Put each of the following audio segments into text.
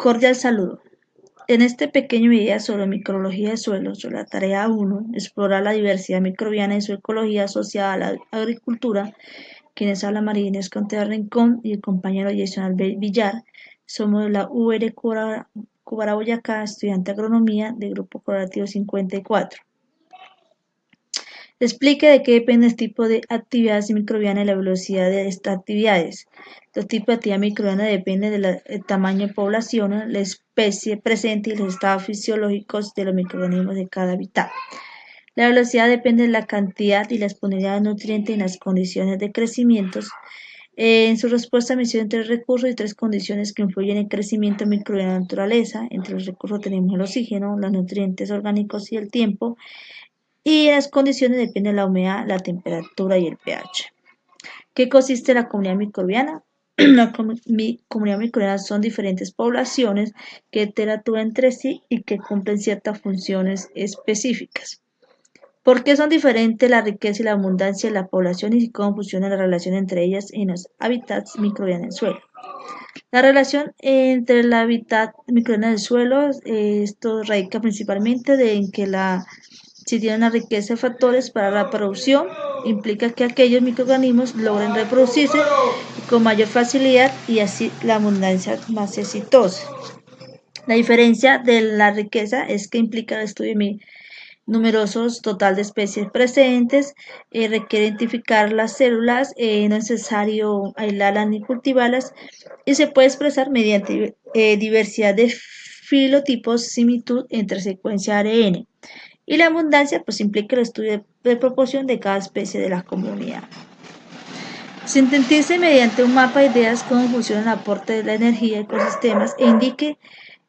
Cordial saludo. En este pequeño video sobre microbiología de suelos, sobre la tarea 1, explorar la diversidad microbiana y su ecología asociada a la agricultura, quienes habla María Inés Contreras Rincón y el compañero Jason Villar, somos de la UR Cubara Boyacá, estudiante de agronomía del grupo correlativo 54. Explique de qué depende el tipo de actividades microbianas y la velocidad de estas actividades. Los tipos de actividad microbiana dependen del tamaño de población, la especie presente y los estados fisiológicos de los microorganismos de cada hábitat. La velocidad depende de la cantidad y la disponibilidad de nutrientes en las condiciones de crecimiento. En su respuesta menciona tres recursos y tres condiciones que influyen en el crecimiento microbiano de la naturaleza. Entre los recursos tenemos el oxígeno, los nutrientes orgánicos y el tiempo. Y las condiciones dependen de la humedad, la temperatura y el pH. ¿Qué consiste la comunidad microbiana? La comunidad microbiana son diferentes poblaciones que interactúan entre sí y que cumplen ciertas funciones específicas. ¿Por qué son diferentes la riqueza y la abundancia de la población y cómo funciona la relación entre ellas en los hábitats microbianos del suelo? La relación entre el hábitat microbiano del suelo, esto radica principalmente en que si tiene una riqueza de factores para la producción, implica que aquellos microorganismos logren reproducirse con mayor facilidad y así la abundancia más exitosa. La diferencia de la riqueza es que implica el estudio de numerosos total de especies presentes, requiere identificar las células, no es necesario aislarlas ni cultivarlas y se puede expresar mediante diversidad de filotipos, similitud entre secuencia ARN. Y la abundancia pues implica el estudio de proporción de cada especie de la comunidad. Sintetice mediante un mapa de ideas cómo funciona el aporte de la energía a ecosistemas e indique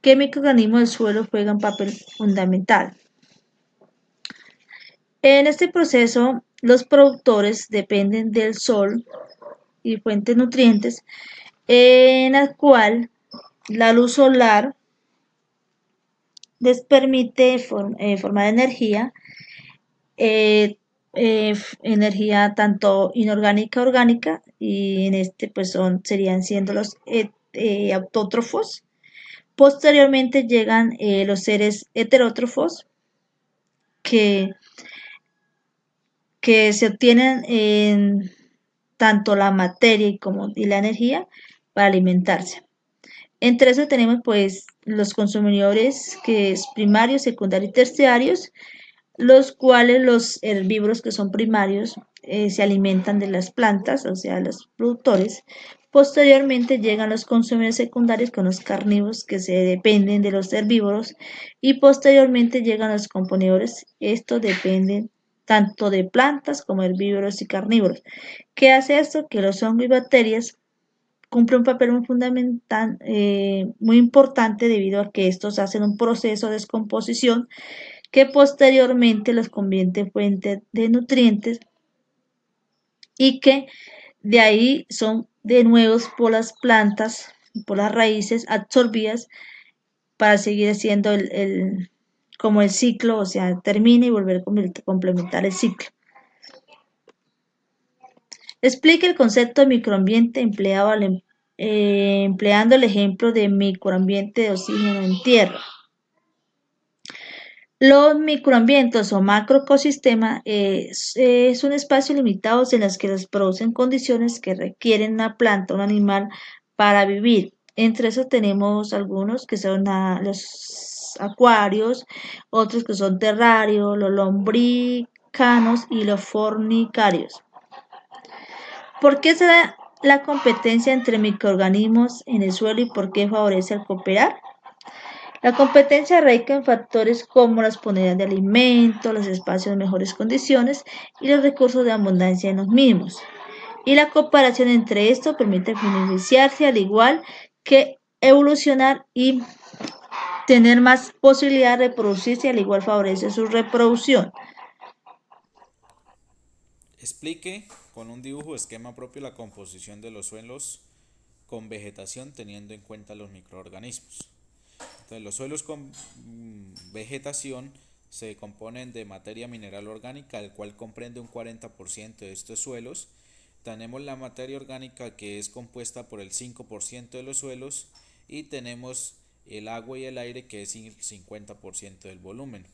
qué microorganismos del suelo juegan un papel fundamental. En este proceso, los productores dependen del sol y fuentes nutrientes, en la cual la luz solar les permite formar energía, energía tanto inorgánica orgánica, y en este pues serían siendo los autótrofos. Posteriormente llegan los seres heterótrofos que se obtienen en tanto la materia y la energía para alimentarse. Entre eso tenemos pues los consumidores que es primarios, secundarios y terciarios, los cuales los herbívoros que son primarios se alimentan de las plantas, o sea, los productores. Posteriormente llegan los consumidores secundarios con los carnívoros que se dependen de los herbívoros y posteriormente llegan los componedores. Estos dependen tanto de plantas como herbívoros y carnívoros. ¿Qué hace esto? Que los hongos y bacterias cumplen un papel muy fundamental, muy importante debido a que estos hacen un proceso de descomposición que posteriormente los convierte en fuente de nutrientes y que de ahí son de nuevo por las plantas, por las raíces absorbidas para seguir haciendo como el ciclo, o sea, termina y volver a complementar el ciclo. Explique el concepto de microambiente empleando el ejemplo de microambiente de oxígeno en tierra. Los microambientes o macroecosistemas es un espacio limitado en los que se producen condiciones que requieren una planta, un animal para vivir. Entre esos tenemos algunos que son los acuarios, otros que son terrarios, los lombricanos y los fornicarios. ¿Por qué se da la competencia entre microorganismos en el suelo y por qué favorece el cooperar? La competencia radica en factores como la disponibilidad de alimentos, los espacios en mejores condiciones y los recursos de abundancia en los mismos. Y la cooperación entre estos permite beneficiarse al igual que evolucionar y tener más posibilidad de reproducirse, al igual favorece su reproducción. Explique con un dibujo esquema propio la composición de los suelos con vegetación teniendo en cuenta los microorganismos. Entonces, los suelos con vegetación se componen de materia mineral orgánica, el cual comprende un 40% de estos suelos. Tenemos la materia orgánica que es compuesta por el 5% de los suelos y tenemos el agua y el aire, que es el 50% del volumen.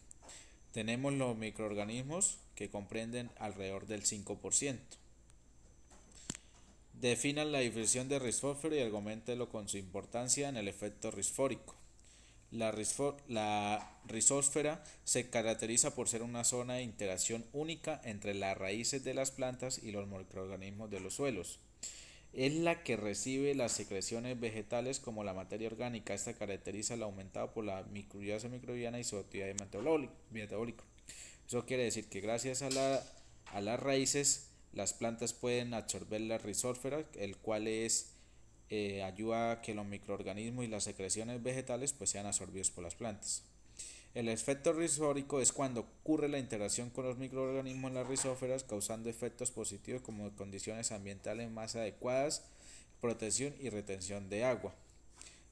Tenemos los microorganismos, que comprenden alrededor del 5%. Definan la difusión de rizósfera y argumentenlo con su importancia en el efecto risfórico. La rizósfera se caracteriza por ser una zona de interacción única entre las raíces de las plantas y los microorganismos de los suelos. Es la que recibe las secreciones vegetales como la materia orgánica. Esta caracteriza el aumentado por la microbiota microbiana y su actividad metabólica. Eso quiere decir que gracias a las raíces las plantas pueden absorber la rizósfera, el cual ayuda a que los microorganismos y las secreciones vegetales pues sean absorbidos por las plantas. El efecto rizórico es cuando ocurre la interacción con los microorganismos en las rizósferas, causando efectos positivos como condiciones ambientales más adecuadas, protección y retención de agua.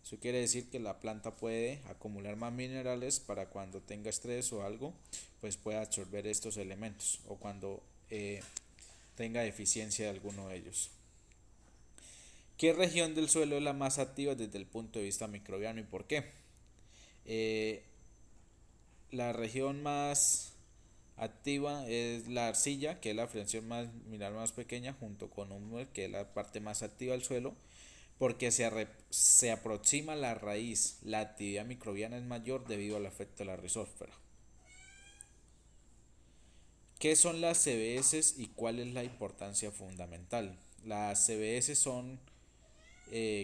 Eso quiere decir que la planta puede acumular más minerales para cuando tenga estrés o algo, pues pueda absorber estos elementos, o cuando tenga deficiencia de alguno de ellos. ¿Qué región del suelo es la más activa desde el punto de vista microbiano y por qué? La región más activa es la arcilla, que es la fracción mineral más pequeña, junto con humus, que es la parte más activa del suelo, porque se aproxima la raíz. La actividad microbiana es mayor debido al efecto de la rizósfera. ¿Qué son las CBS y cuál es la importancia fundamental? Las CBS son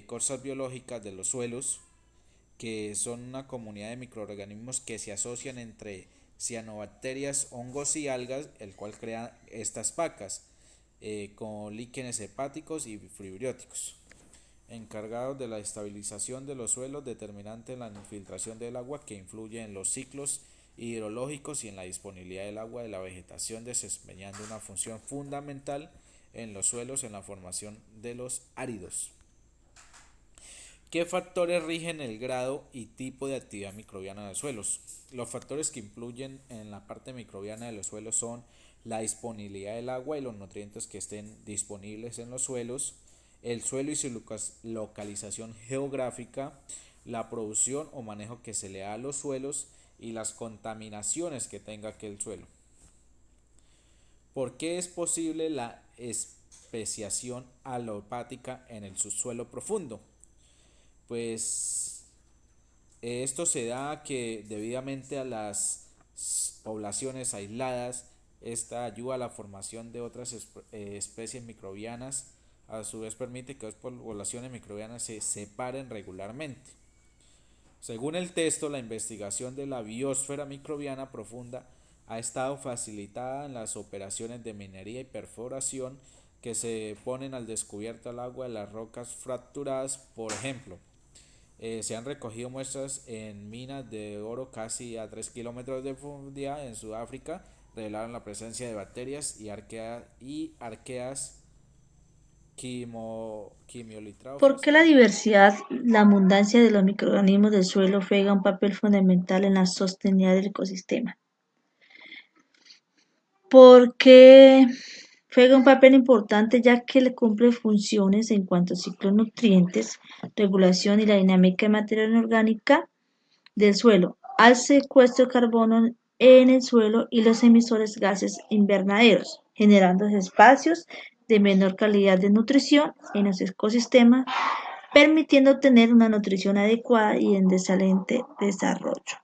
cosas biológicas de los suelos, que son una comunidad de microorganismos que se asocian entre cianobacterias, hongos y algas, el cual crea estas pacas con líquenes hepáticos y fibrióticos, encargados de la estabilización de los suelos, determinante en la infiltración del agua, que influye en los ciclos hidrológicos y en la disponibilidad del agua de la vegetación, desempeñando una función fundamental en los suelos en la formación de los áridos. ¿Qué factores rigen el grado y tipo de actividad microbiana de los suelos? Los factores que influyen en la parte microbiana de los suelos son la disponibilidad del agua y los nutrientes que estén disponibles en los suelos, el suelo y su localización geográfica, la producción o manejo que se le da a los suelos y las contaminaciones que tenga aquel suelo. ¿Por qué es posible la especiación alopática en el subsuelo profundo? Pues esto se da que debidamente a las poblaciones aisladas, esta ayuda a la formación de otras especies microbianas, a su vez permite que las poblaciones microbianas se separen regularmente. Según el texto, la investigación de la biosfera microbiana profunda ha estado facilitada en las operaciones de minería y perforación que se ponen al descubierto al agua de las rocas fracturadas. Por ejemplo, se han recogido muestras en minas de oro casi a 3 kilómetros de profundidad en Sudáfrica, revelaron la presencia de bacterias y arqueas ¿Por quimiolitróficas. qué la diversidad, la abundancia de los microorganismos del suelo juega un papel fundamental en la sostenibilidad del ecosistema? Porque juega un papel importante ya que le cumple funciones en cuanto a ciclos nutrientes, regulación y la dinámica de materia orgánica del suelo, al secuestro de carbono en el suelo y los emisores gases invernaderos, generando espacios de menor calidad de nutrición en los ecosistemas, permitiendo tener una nutrición adecuada y en excelente desarrollo.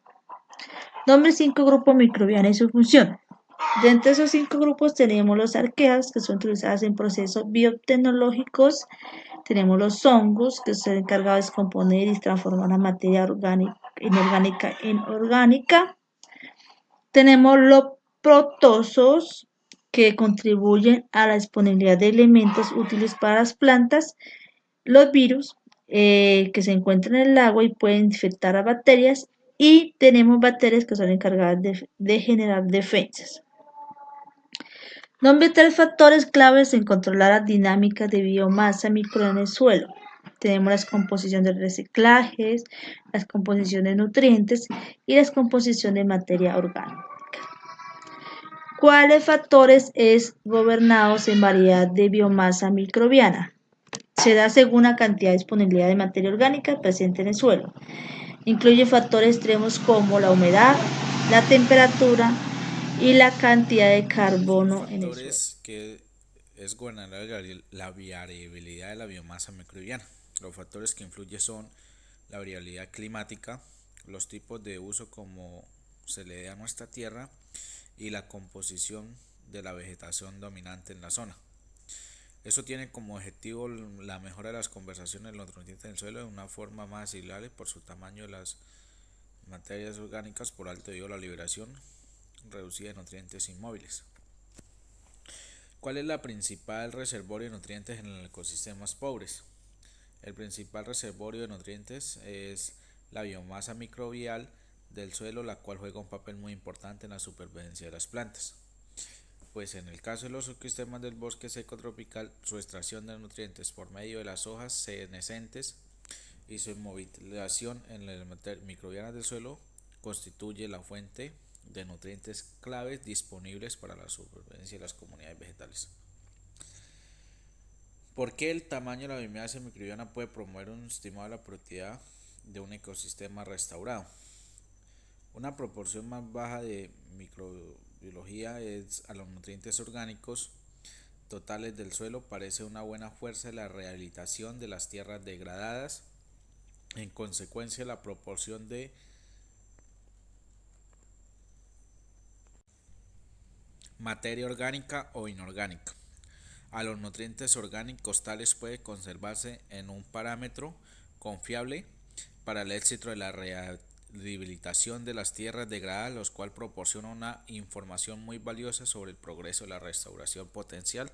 Nombre 5 grupos microbianos y su función. De entre esos 5 grupos tenemos los arqueas, que son utilizadas en procesos biotecnológicos. Tenemos los hongos, que son encargados de descomponer y transformar la materia inorgánica en orgánica. Tenemos los protozoos, que contribuyen a la disponibilidad de elementos útiles para las plantas. Los virus, que se encuentran en el agua y pueden infectar a bacterias. Y tenemos bacterias que son encargadas de generar defensas. Nombre 3 factores claves en controlar las dinámicas de biomasa microbiana en el suelo. Tenemos la descomposición de reciclajes, la descomposición de nutrientes y la descomposición de materia orgánica. ¿Cuáles factores es gobernados en variedad de biomasa microbiana? Se da según la cantidad de disponibilidad de materia orgánica presente en el suelo. Incluye factores extremos como la humedad, la temperatura y la cantidad de Son carbono en el suelo. factores que es gobernar la variabilidad de la biomasa microbiana. Los factores que influyen son la variabilidad climática, los tipos de uso como se le dé a nuestra tierra y la composición de la vegetación dominante en la zona. Eso tiene como objetivo la mejora de las conversaciones de los nutrientes del suelo de una forma más asimilable por su tamaño de las materias orgánicas por alto debido a la liberación reducida de nutrientes inmóviles. ¿Cuál es la principal reservorio de nutrientes en los ecosistemas pobres? El principal reservorio de nutrientes es la biomasa microbial del suelo, la cual juega un papel muy importante en la supervivencia de las plantas. Pues en el caso de los ecosistemas del bosque seco tropical, su extracción de nutrientes por medio de las hojas senescentes y su inmovilización en las microbianas del suelo constituye la fuente de nutrientes claves disponibles para la supervivencia de las comunidades vegetales. ¿Por qué el tamaño de la biomasa microbiana puede promover un estimado de la productividad de un ecosistema restaurado? Una proporción más baja de microbiología es a los nutrientes orgánicos totales del suelo parece una buena fuerza de la rehabilitación de las tierras degradadas. En consecuencia, la proporción de materia orgánica o inorgánica a los nutrientes orgánicos tales puede conservarse en un parámetro confiable para el éxito de la rehabilitación de las tierras degradadas, los cual proporciona una información muy valiosa sobre el progreso de la restauración potencial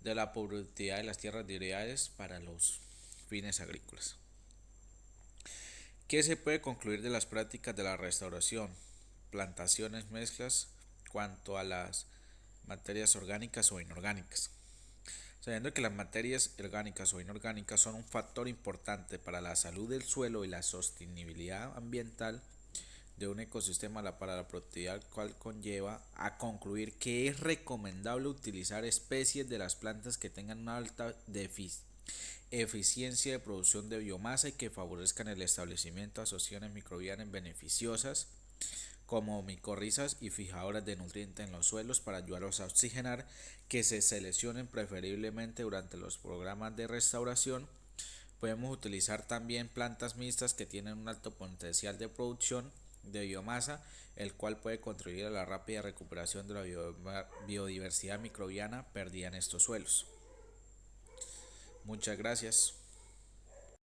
de la productividad de las tierras degradadas para los fines agrícolas. ¿Qué se puede concluir de las prácticas de la restauración? Plantaciones mezclas cuanto a las materias orgánicas o inorgánicas. Sabiendo que las materias orgánicas o inorgánicas son un factor importante para la salud del suelo y la sostenibilidad ambiental de un ecosistema para la productividad, cual conlleva a concluir que es recomendable utilizar especies de las plantas que tengan una alta eficiencia de producción de biomasa y que favorezcan el establecimiento de asociaciones microbianas beneficiosas como micorrizas y fijadoras de nutrientes en los suelos para ayudarlos a oxigenar, que se seleccionen preferiblemente durante los programas de restauración. Podemos utilizar también plantas mixtas que tienen un alto potencial de producción de biomasa, el cual puede contribuir a la rápida recuperación de la biodiversidad microbiana perdida en estos suelos. Muchas gracias.